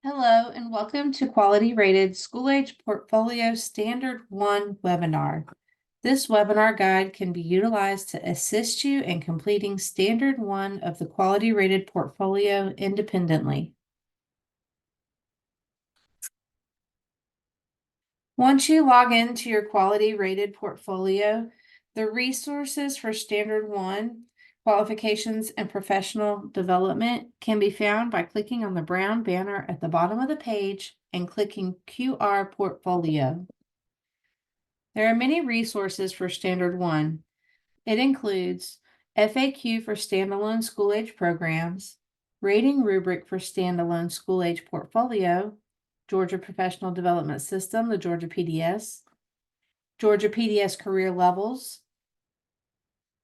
Hello and welcome to Quality Rated School Age Portfolio Standard 1 webinar. This webinar guide can be utilized to assist you in completing Standard 1 of the Quality Rated Portfolio independently. Once you log into your Quality Rated Portfolio, the resources for Standard 1 Qualifications and Professional Development can be found by clicking on the brown banner at the bottom of the page and clicking QR Portfolio. There are many resources for Standard 1. It includes FAQ for standalone school-age programs, rating rubric for standalone school-age portfolio, Georgia Professional Development System, the Georgia PDS, Georgia PDS career levels,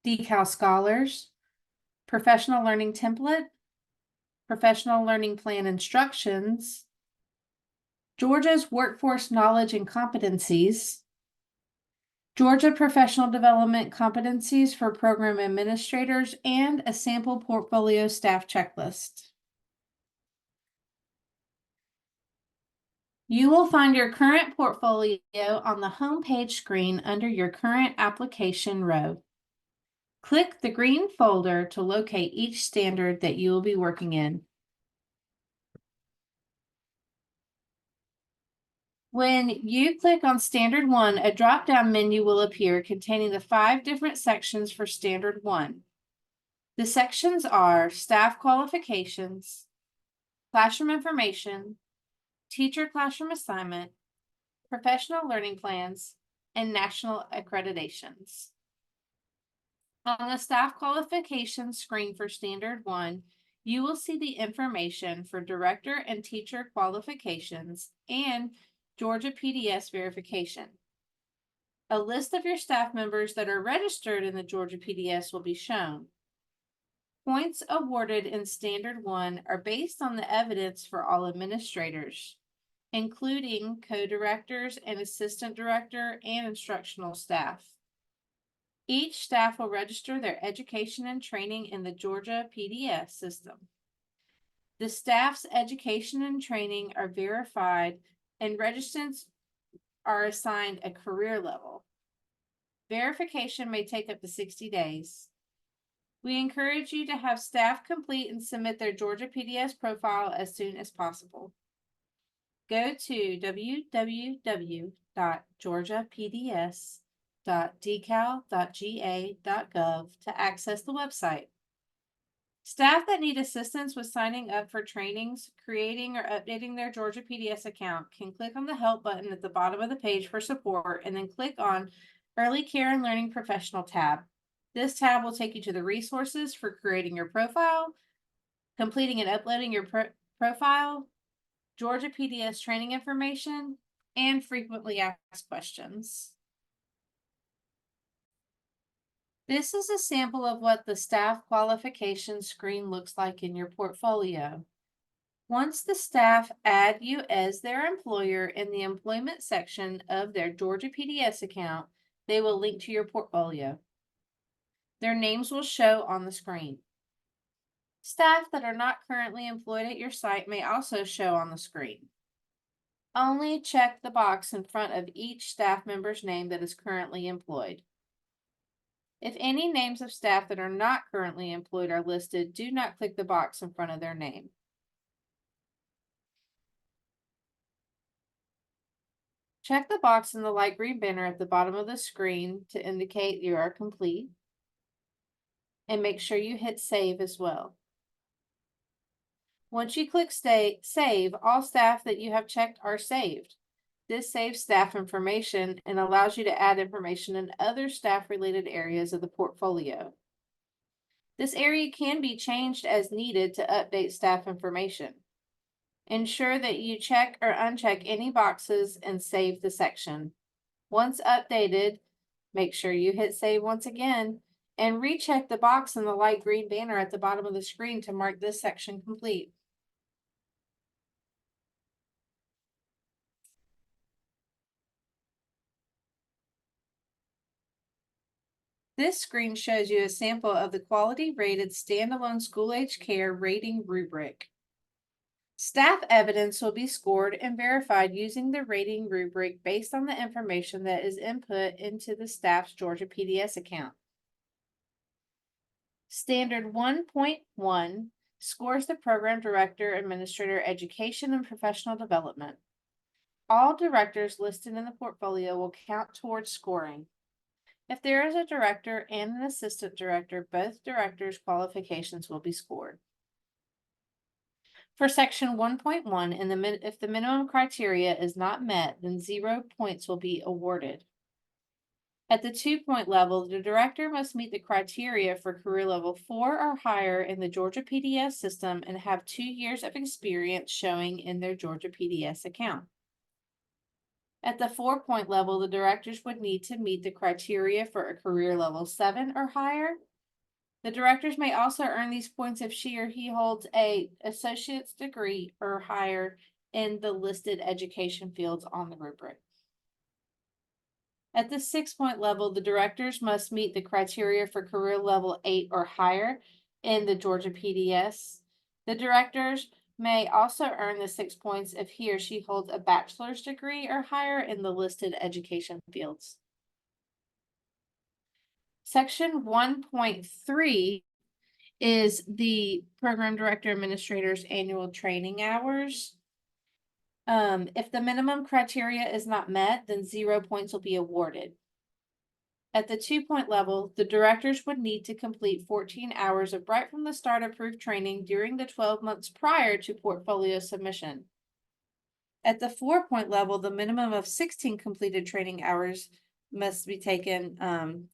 Decal Scholars, Professional Learning Template, Professional Learning Plan Instructions, Georgia's Workforce Knowledge and Competencies, Georgia Professional Development Competencies for Program Administrators, and a sample portfolio staff checklist. You will find your current portfolio on the home page screen under your current application row. Click the green folder to locate each standard that you will be working in. When you click on Standard 1, a drop-down menu will appear containing the 5 different sections for Standard 1. The sections are Staff Qualifications, Classroom Information, Teacher Classroom Assignment, Professional Learning Plans, and National Accreditations. On the Staff Qualifications screen for Standard 1, you will see the information for Director and Teacher Qualifications and Georgia PDS verification. A list of your staff members that are registered in the Georgia PDS will be shown. Points awarded in Standard 1 are based on the evidence for all administrators, including co-directors and assistant director and instructional staff. Each staff will register their education and training in the Georgia PDS system. The staff's education and training are verified and registrants are assigned a career level. Verification may take up to 60 days. We encourage you to have staff complete and submit their Georgia PDS profile as soon as possible. Go to www.georgiapds.decal.ga.gov to access the website. Staff that need assistance with signing up for trainings, creating or updating their Georgia PDS account can click on the Help button at the bottom of the page for support and then click on Early Care and Learning Professional tab. This tab will take you to the resources for creating your profile, completing and uploading your profile, Georgia PDS training information, and frequently asked questions. This is a sample of what the staff qualification screen looks like in your portfolio. Once the staff add you as their employer in the employment section of their Georgia PDS account, they will link to your portfolio. Their names will show on the screen. Staff that are not currently employed at your site may also show on the screen. Only check the box in front of each staff member's name that is currently employed. If any names of staff that are not currently employed are listed, do not click the box in front of their name. Check the box in the light green banner at the bottom of the screen to indicate you are complete. And make sure you hit save as well. Once you click save, all staff that you have checked are saved. This saves staff information and allows you to add information in other staff-related areas of the portfolio. This area can be changed as needed to update staff information. Ensure that you check or uncheck any boxes and save the section. Once updated, make sure you hit save once again and recheck the box in the light green banner at the bottom of the screen to mark this section complete. This screen shows you a sample of the quality rated standalone school age care rating rubric. Staff evidence will be scored and verified using the rating rubric based on the information that is input into the staff's Georgia PDS account. Standard 1.1 scores the program director, administrator, education, and professional development. All directors listed in the portfolio will count towards scoring. If there is a director and an assistant director, both directors' qualifications will be scored. For section 1.1, if the minimum criteria is not met, then 0 points will be awarded. At the 2-point level, the director must meet the criteria for career level 4 or higher in the Georgia PDS system and have 2 years of experience showing in their Georgia PDS account. At the 4-point level, the directors would need to meet the criteria for a career level 7 or higher. The directors may also earn these points if she or he holds an associate's degree or higher in the listed education fields on the rubric. At the 6-point level, the directors must meet the criteria for career level 8 or higher in the Georgia PDS. The directors may also earn the 6 points if he or she holds a bachelor's degree or higher in the listed education fields. Section 1.3 is the program director administrator's annual training hours. If the minimum criteria is not met, then 0 points will be awarded. At the 2-point level, the directors would need to complete 14 hours of right from the start approved training during the 12 months prior to portfolio submission. At the 4-point level, the minimum of 16 completed training hours must be taken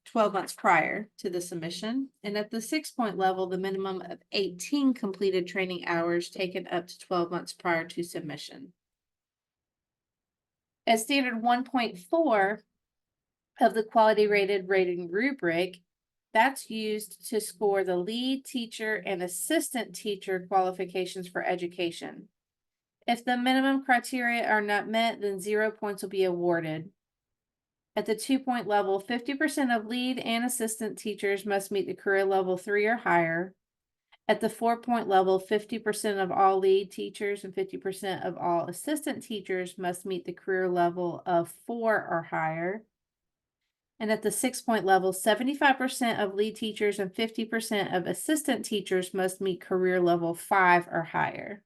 12 months prior to the submission. And at the 6-point level, the minimum of 18 completed training hours taken up to 12 months prior to submission. At standard 1.4 of the quality rated rating rubric, that's used to score the lead teacher and assistant teacher qualifications for education. If the minimum criteria are not met, then 0 points will be awarded. At the 2-point level, 50% of lead and assistant teachers must meet the career level 3 or higher. At the 4-point level, 50% of all lead teachers and 50% of all assistant teachers must meet the career level of 4 or higher. And at the 6-point level, 75% of lead teachers and 50% of assistant teachers must meet career level 5 or higher.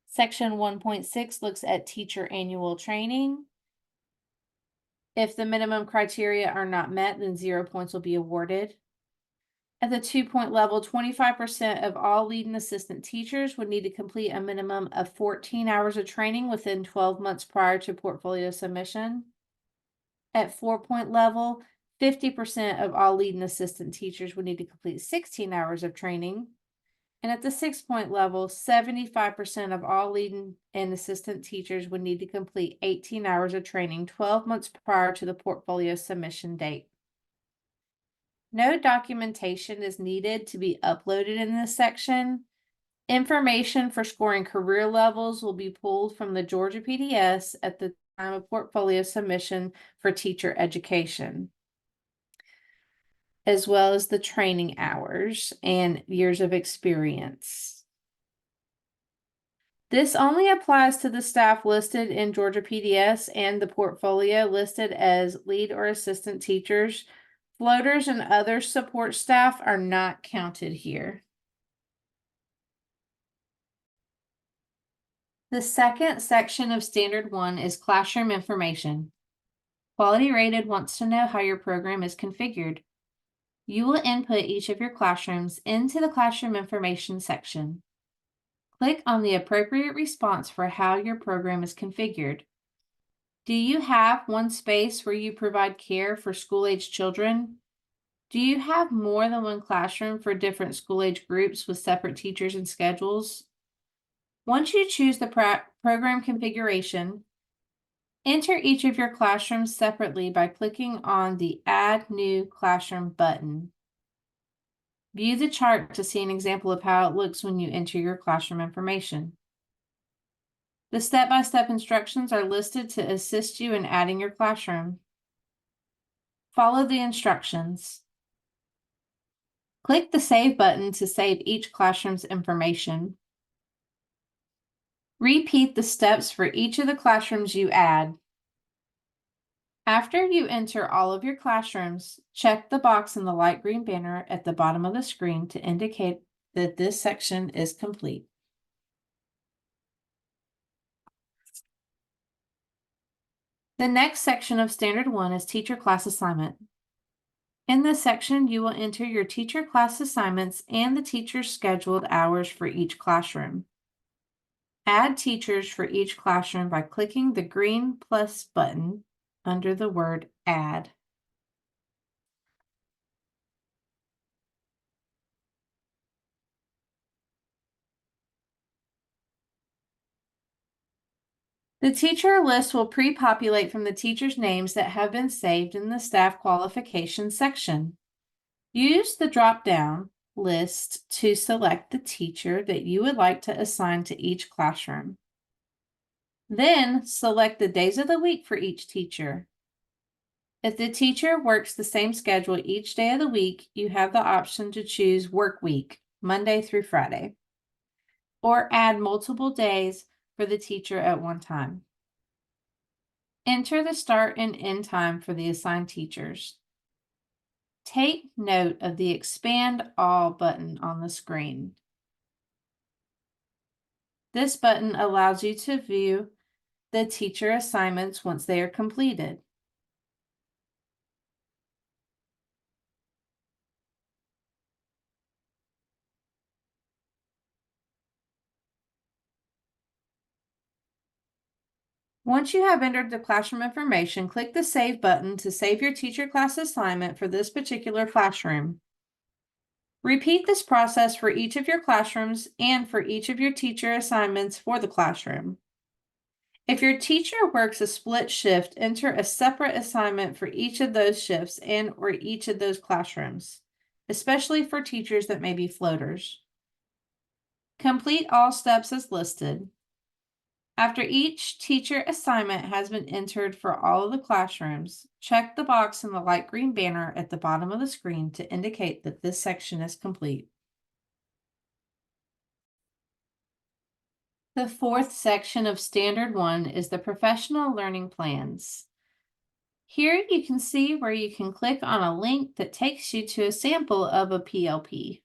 Section 1.6 looks at teacher annual training. If the minimum criteria are not met, then 0 points will be awarded. At the 2-point level, 25% of all lead and assistant teachers would need to complete a minimum of 14 hours of training within 12 months prior to portfolio submission. At 4-point level, 50% of all lead and assistant teachers would need to complete 16 hours of training. And at the 6-point level, 75% of all lead and assistant teachers would need to complete 18 hours of training 12 months prior to the portfolio submission date. No documentation is needed to be uploaded in this section. Information for scoring career levels will be pulled from the Georgia PDS at the time of portfolio submission for teacher education, as well as the training hours and years of experience. This only applies to the staff listed in Georgia PDS and the portfolio listed as lead or assistant teachers. Floaters and other support staff are not counted here. The second section of Standard 1 is classroom information. Quality Rated wants to know how your program is configured. You will input each of your classrooms into the classroom information section. Click on the appropriate response for how your program is configured. Do you have one space where you provide care for school-age children? Do you have more than one classroom for different school-age groups with separate teachers and schedules? Once you choose the program configuration, enter each of your classrooms separately by clicking on the Add New Classroom button. View the chart to see an example of how it looks when you enter your classroom information. The step-by-step instructions are listed to assist you in adding your classroom. Follow the instructions. Click the Save button to save each classroom's information. Repeat the steps for each of the classrooms you add. After you enter all of your classrooms, check the box in the light green banner at the bottom of the screen to indicate that this section is complete. The next section of Standard 1 is Teacher Class Assignment. In this section, you will enter your teacher class assignments and the teacher's scheduled hours for each classroom. Add teachers for each classroom by clicking the green plus button under the word Add. The teacher list will pre-populate from the teachers' names that have been saved in the staff qualifications section. Use the drop-down list to select the teacher that you would like to assign to each classroom. Then select the days of the week for each teacher. If the teacher works the same schedule each day of the week, you have the option to choose work week, Monday through Friday, or add multiple days for the teacher at one time. Enter the start and end time for the assigned teachers. Take note of the Expand All button on the screen. This button allows you to view the teacher assignments once they are completed. Once you have entered the classroom information, click the Save button to save your teacher class assignment for this particular classroom. Repeat this process for each of your classrooms and for each of your teacher assignments for the classroom. If your teacher works a split shift, enter a separate assignment for each of those shifts and or each of those classrooms, especially for teachers that may be floaters. Complete all steps as listed. After each teacher assignment has been entered for all of the classrooms, check the box in the light green banner at the bottom of the screen to indicate that this section is complete. The fourth section of Standard 1 is the Professional Learning Plans. Here you can see where you can click on a link that takes you to a sample of a PLP.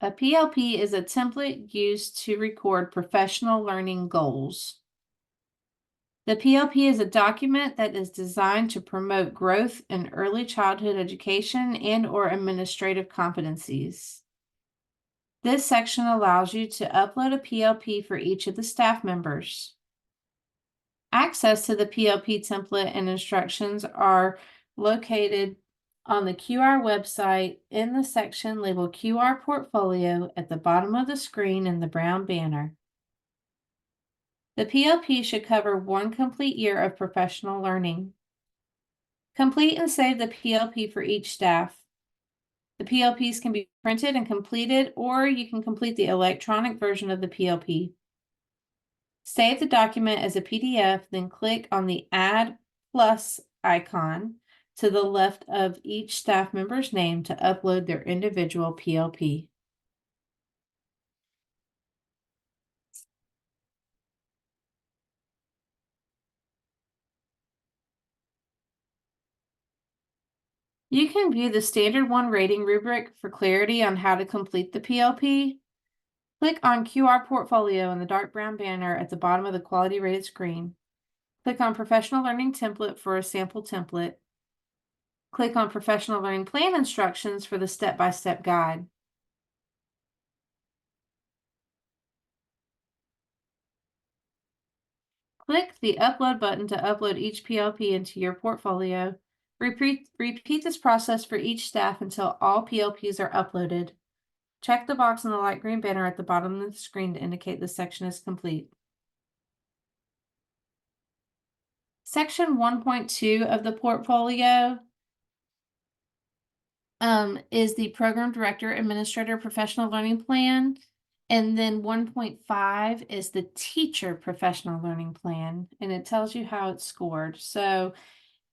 A PLP is a template used to record professional learning goals. The PLP is a document that is designed to promote growth in early childhood education and or administrative competencies. This section allows you to upload a PLP for each of the staff members. Access to the PLP template and instructions are located on the QR website in the section labeled QR Portfolio at the bottom of the screen in the brown banner. The PLP should cover 1 complete year of professional learning. Complete and save the PLP for each staff. The PLPs can be printed and completed, or you can complete the electronic version of the PLP. Save the document as a PDF, then click on the Add Plus icon to the left of each staff member's name to upload their individual PLP. You can view the Standard 1 rating rubric for clarity on how to complete the PLP. Click on QR Portfolio in the dark brown banner at the bottom of the quality rated screen. Click on Professional Learning Template for a sample template. Click on Professional Learning Plan instructions for the step-by-step guide. Click the Upload button to upload each PLP into your portfolio. Repeat this process for each staff until all PLPs are uploaded. Check the box in the light green banner at the bottom of the screen to indicate the section is complete. Section 1.2 of the portfolio is the Program Director Administrator Professional Learning Plan. And then 1.5 is the Teacher Professional Learning Plan, and it tells you how it's scored. So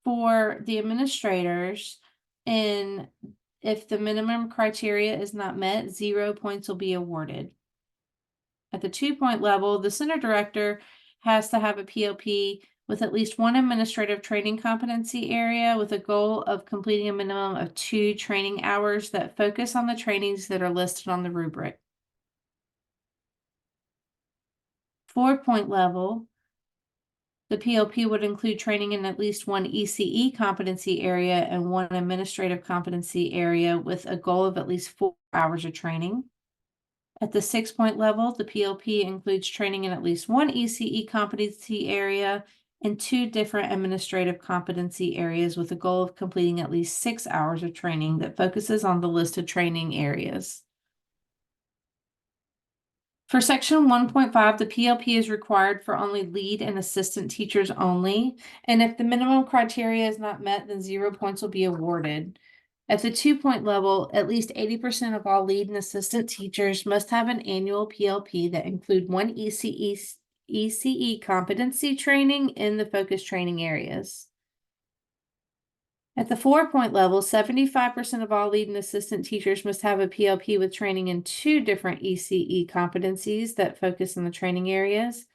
for the administrators, and if the minimum criteria is not met, 0 points will be awarded. At the 2-point level, the center director has to have a PLP with at least one administrative training competency area with a goal of completing a minimum of 2 training hours that focus on the trainings that are listed on the rubric. 4-point level, the PLP would include training in at least one ECE competency area and one administrative competency area with a goal of at least 4 hours of training. At the 6-point level, the PLP includes training in at least one ECE competency area and 2 different administrative competency areas with a goal of completing at least 6 hours of training that focuses on the listed training areas. For section 1.5, the PLP is required for only lead and assistant teachers only, and if the minimum criteria is not met, then 0 points will be awarded. At the 2-point level, at least 80% of all lead and assistant teachers must have an annual PLP that include one ECE competency training in the focus training areas. At the 4-point level, 75% of all lead and assistant teachers must have a PLP with training in 2 different ECE competencies that focus on the training areas.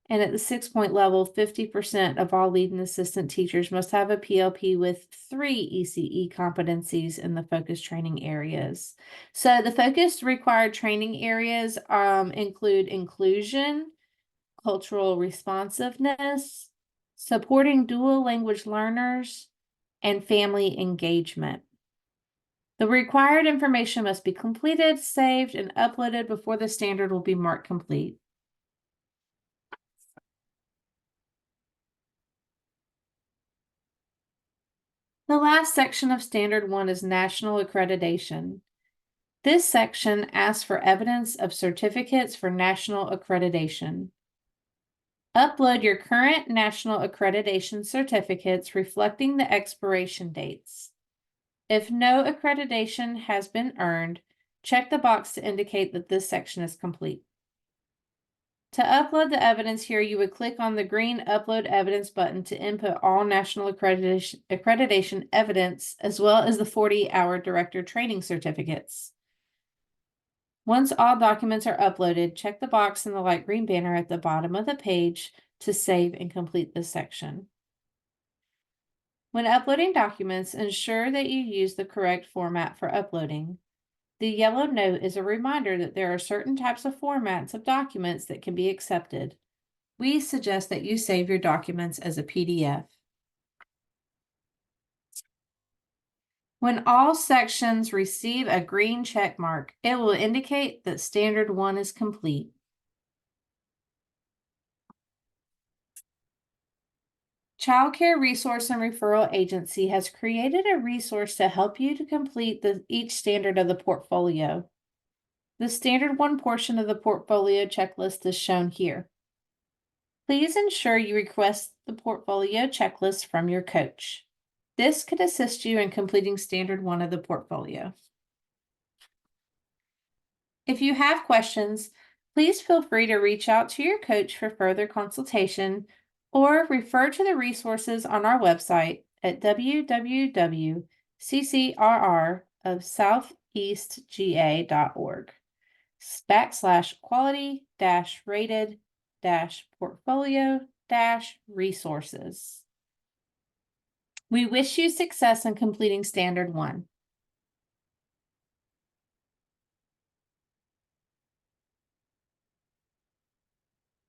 And at the 6-point level, 50% of all lead and assistant teachers must have a PLP with 3 ECE competencies in the focus training areas. So the focused required training areas include inclusion, cultural responsiveness, supporting dual language learners, and family engagement. The required information must be completed, saved, and uploaded before the standard will be marked complete. The last section of Standard 1 is National Accreditation. This section asks for evidence of certificates for national accreditation. Upload your current national accreditation certificates reflecting the expiration dates. If no accreditation has been earned, check the box to indicate that this section is complete. To upload the evidence here, you would click on the green Upload Evidence button to input all national accreditation evidence, as well as the 40-hour director training certificates. Once all documents are uploaded, check the box in the light green banner at the bottom of the page to save and complete this section. When uploading documents, ensure that you use the correct format for uploading. The yellow note is a reminder that there are certain types of formats of documents that can be accepted. We suggest that you save your documents as a PDF. When all sections receive a green check mark, it will indicate that Standard 1 is complete. Child Care Resource and Referral Agency has created a resource to help you to complete each standard of the portfolio. The Standard 1 portion of the portfolio checklist is shown here. Please ensure you request the portfolio checklist from your coach. This could assist you in completing Standard 1 of the portfolio. If you have questions, please feel free to reach out to your coach for further consultation or refer to the resources on our website at www.ccsrr.southeastga.org/quality-rated-portfolio-resources. We wish you success in completing Standard 1.